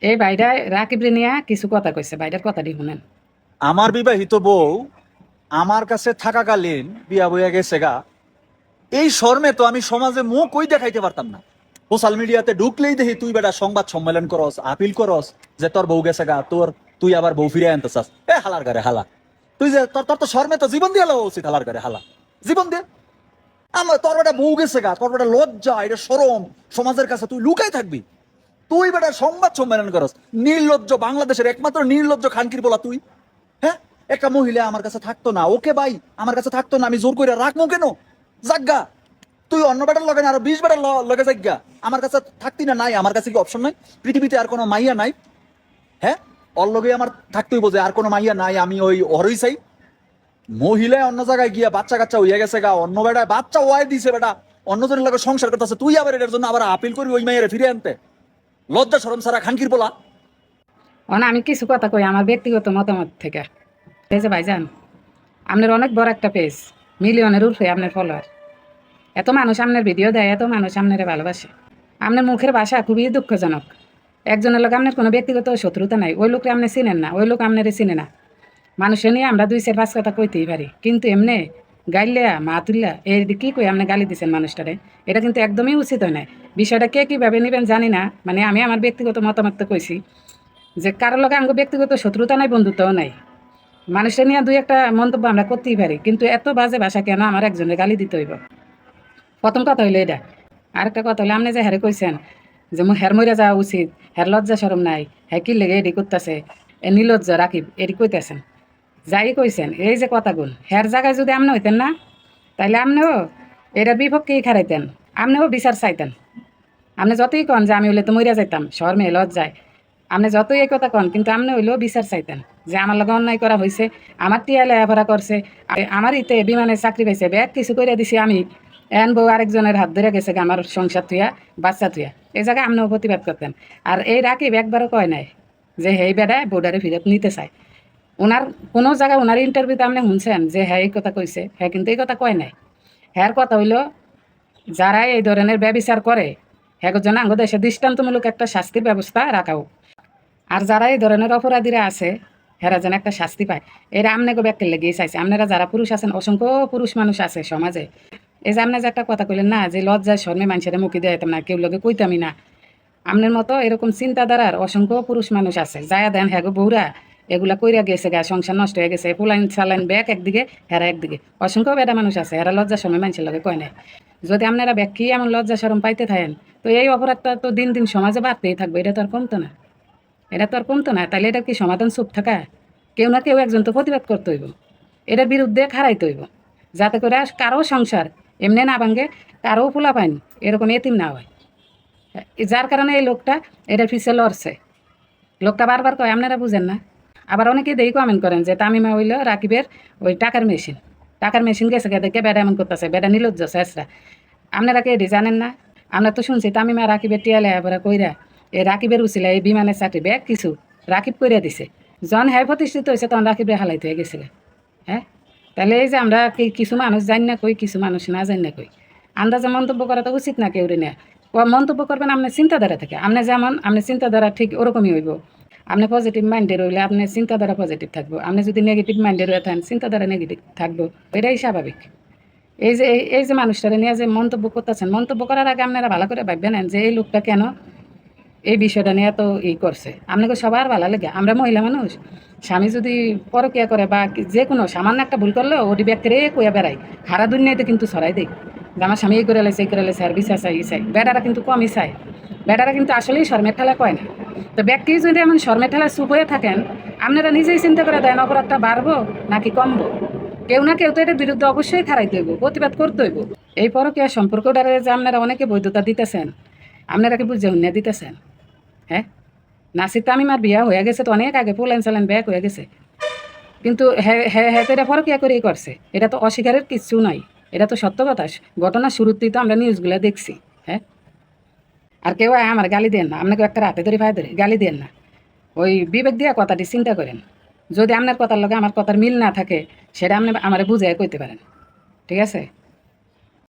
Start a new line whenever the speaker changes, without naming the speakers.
এই বাইরা রাকিব রে নিয়ে কিছু কথা কইছে, বাইরের কথাটি শুনেন।
আমার বিবাহিত বউ আমার কাছে থাকাকালীন বিয়া বইয়া গেছে গা, এই শর্মে তো আমি সমাজে মুখ কই দেখাইতে পারতাম না। সোশ্যাল মিডিয়াতে ঢুকলেই দেখি তুই বেটা সংবাদ সম্মেলন করস, আপিল করস যে তোর বউ গেছে গা, তুই আবার বউ ফিরে আনতে চাস। এ হালার ঘরে হালা, তুই যে তোর তোর তো শর্মে তো জীবন দিয়ে লওয়া উচিত। হালার ঘরে হালা, জীবন দিয়ে। আমার তোর বেটা বউ গেছে গা, তোর বেটা লজ্জা, এটা শরম, সমাজের কাছে তুই লুকাই থাকবি। তুই বেটা সংবাদ সম্মেলন করস, নির্লজ্জ, বাংলাদেশের একমাত্র নির্লজ্জ খানকির বলা তুই। হ্যাঁ, একটা মহিলা আমার কাছে থাকতো না, ওকে ভাই আমার কাছে থাকতো না, আমি জোর করে রাখবো কেন? জাগা, তুই অন্য বেটার লগে না আরো 20 বেটার লগে জাগা, আমার কাছে থাকতি না? নাই, আমার কাছে কি অপশন নাই? পৃথিবীতে আর কোনো মাইয়া নাই? হ্যাঁ, ওর লগে আমার থাকতেই বোঝে, আর কোনো মাইয়া নাই, আমি ওই ওরই চাই। মহিলা অন্য জায়গায় গিয়া বাচ্চা কাচ্চা হইয়া গেছে গা, অন্য বেটায় বাচ্চা ওয়াই দিছে বেটা, অন্যজনের লগে সংসার করতেছে, তুই আবার এটার জন্য আবার আপিল করবি ওই মাইয়ারে ফিরে আনতে? লজ্জা শরম সারা খানকির বলা।
আমি কিছু কথা কই আমার ব্যক্তিগত মতামত থেকে। এই যে ভাইজান, আপনার অনেক বড় একটা পেজ, মিলিয়নের উপরে আপনার ফলোয়ার, এত মানুষ আপনার ভিডিও দেয়, এত মানুষ আপনারে ভালোবাসে। আপনার মুখের ভাষা খুবই দুঃখজনক। একজনের লোক আপনার কোনো ব্যক্তিগত শত্রুতা নাই, ওই লোককে আপনি চিনেন না, ওই লোক আপনারে চিনে না। মানুষের নিয়ে আমরা 2-4-5 কথা কইতেই পারি, কিন্তু এমনি গাইলিয়া মা তুল্লা এই কি কই আপনি গালি দিচ্ছেন মানুষটারে, এটা কিন্তু একদমই উচিত হয় না। বিষয়টা কে কীভাবে নেবেন জানি না, মানে আমি আমার ব্যক্তিগত মতামত তো কইছি যে কারোর লগে আমার ব্যক্তিগত শত্রুতা নাই, বন্ধুত্বও নাই। মানুষের নিয়ে 2-একটা মন্তব্য আমরা করতেই পারি, কিন্তু এত বাজে ভাষা কেন আমার একজনের গালি দিতে হইব? প্রথম কথা হইলো এটা। আরেকটা কথা হইলো, আপনি যে হ্যারে কইছেন যে হের মইরা যাওয়া উচিত, হের লজ্জা শরম নাই, হ্যাঁ কি লেগে এডি করতেছে, এ নির্লজ্জ রাকিব এডি কইতেছেন। যাই কইছেন, এই যে কথাগুন হের জায়গায় যদি আপনি হইতেন না, তাইলে আপনিও এটার বিপক্ষেই খারাইতেন, আপনিও বিচার চাইতেন। আপনি যতই কন যে আমি হইলে তো মইরা যাইতাম শর্মে লজ্জায়, আপনি যতই এই কথা কন, কিন্তু আপনি হইলেও বিচার চাইতেন যে আমার লগে অন্যায় করা হয়েছে, আমার টিয়া লেখাপড়া করছে, আমার ইতে বিমানে চাকরি পাইছে, ব্যাগ কিছু করে দিছি আমি, এন বউ আরেকজনের হাত ধরে গেছে আমার সংসার থুয়া, বাচ্চা থুয়া। এই জায়গায় আপনিও প্রতিবাদ করতেন। আর এই রাকিব একবারও কয় নাই যে হেই বেড়ায় বোর্ডারে ফিরত নিতে চায়। ওনার কোনো জায়গায় ওনার ইন্টারভিউতে আপনি শুনছেন যে হ্যাঁ এই কথা কইছে? হ্যাঁ কিন্তু এই কথা কয় নাই। হ্যার কথা হইল, যারা এই ধরনের ব্যবিচার করে হ্যাঁ জন্য আঙ্গ দেশে দৃষ্টান্তমূলক একটা শাস্তির ব্যবস্থা রাখা হোক। আর যারা এই ধরনের অপরাধীরা আছে হেরা যেন একটা শাস্তি পায়। এরা আমনেকে ব্যক্তির লেগেই চাইছে। আপনারা যারা পুরুষ আছেন, অসংখ্য পুরুষ মানুষ আছে সমাজে। এই যে আপনি যে একটা কথা কইলেন না যে লজ্জায় শর্মে মানুষের মুখে দেয়াইতাম না, কেউ লোকে কইতামই না, আপনার মতো এরকম চিন্তাধারার অসংখ্য পুরুষ মানুষ আছে। যায়া দেন হ্যাঁ গো বউরা এগুলা কইরা গেছে গা, সংসার নষ্ট হয়ে গেছে, পোলাইন চালাইন ব্যাগ একদিকে, হেরা একদিকে। অসংখ্য বেটা মানুষ আছে, হেরা লজ্জা সময় মানুষের লগে কয় নাই। যদি আপনারা ব্যাখ্যি এমন লজ্জা শরম পাইতে থাকেন, তো এই অপরাধটা তো দিন দিন সমাজে বাড়তেই থাকবে, এটা তো আর কমতো না। এটা তো আর কমতো না। তাহলে এটা কি সমাধান চুপ থাকা? কেউ না কেউ একজন তো প্রতিবাদ করতে হইব, এটার বিরুদ্ধে খাড়াইতে হইব, যাতে করে কারো সংসার এমনি না ভাঙে, কারো পোলা পাইন এরকম এতিম না হয়। যার কারণে এই লোকটা এটার পিছিয়ে লড়ছে। লোকটা বারবার কয় আপনারা বুঝেন না। আবার অনেকেই দেখি কমেন্ট করেন যে তামিমা হইল রাকিবের ওই টাকার মেশিন, টাকার মেশিন গেছে গে দেখে বেড়া এমন করতেছে, বেড়া নির্লজ্জ শেষরা। আপনারা কে এটি জানেন না? আমরা তো শুনছি তামিমা রাকিবের টিয়া লেহাপড়া কইরা এই রাকিবের উচিলা এই বিমানের চাকরি ব্যাগ কিছু রাকিব কইরা দিছে। জন হ্যাঁ প্রতিষ্ঠিত হয়েছে তখন রাকিবের হালাইতে হয়ে গেছিল। হ্যাঁ, তাহলে এই যে আমরা কিছু মানুষ জানি না কই, কিছু মানুষ না জানি না কই, আন্দাজে মন্তব্য করা তো উচিত না। কেউ না মন্তব্য করবেন আপনার চিন্তাধারা থেকে। আপনি যেমন আপনার চিন্তাধারা ঠিক ওরকমই হইব। আপনি পজিটিভ মাইন্ডের হইলে আপনার চিন্তাধারা পজিটিভ থাকবো, আপনি যদি নেগেটিভ মাইন্ডের হয়ে থাকেন চিন্তাধারা নেগেটিভ থাকবো, এটাই স্বাভাবিক। এই যে মানুষটারে নিয়ে যে মন্তব্য করতেছেন, মন্তব্য করার আগে আপনারা ভালো করে ভাববেন যে এই লোকটা কেন এই বিষয়টা নিয়ে এত করছে। আপনাকে সবার ভালো লাগে। আমরা মহিলা মানুষ, স্বামী যদি পরকিয়া করে বা যে কোনো সামান্য একটা ভুল করলেও ওটি ব্যক্তির কইয়া বেড়াই, সারা দুনিয়াতে কিন্তু ছড়াই দেয় যে আমার স্বামী এই করে লেছে, এই করে লেছে, আর বিচার চাই, চাই। বেটারা কিন্তু কমই চায়, বেটারা কিন্তু আসলেই শর্মের ঠেলা কয় না। তো ব্যক্তি যদি এমন শর্মের ঠেলা চুপ হয়ে থাকেন, আপনারা নিজেই চিন্তা করে দেন অপরাধটা বাড়বো নাকি কমবো। কেউ না কেউ তো এটার বিরুদ্ধে অবশ্যই খারাইতে হইব, প্রতিবাদ করতে হইব। এই পরকীয়া সম্পর্কটারে যে আপনারা অনেকে বৈধতা দিতেছেন, আপনারা কি বুঝে হুন্যা দিতেছেন? হ্যাঁ, নাসির তামিমার বিয়া হয়ে গেছে তো অনেক আগে, পোলেন চালেন ব্যাগ হয়ে গেছে, কিন্তু হ্যাঁ হ্যাঁ হ্যাঁ তো এটা পরকীয়া করেই করছে। এটা তো অস্বীকারের কিছু নাই, এটা তো সত্য কথা। ঘটনা শুরুতেই তো আমরা নিউজগুলো দেখছি। হ্যাঁ, আর কেউ আমার গালি দেন না, আপনাকে একটা রাতে ধরে ভাই ধরে গালি দেন না। ওই বিবেক দিয়া কথাটি চিন্তা করেন। যদি আপনার কথার লগে আমার কথার মিল না থাকে, সেটা আপনি আমারে বুঝে কইতে পারেন। ঠিক আছে?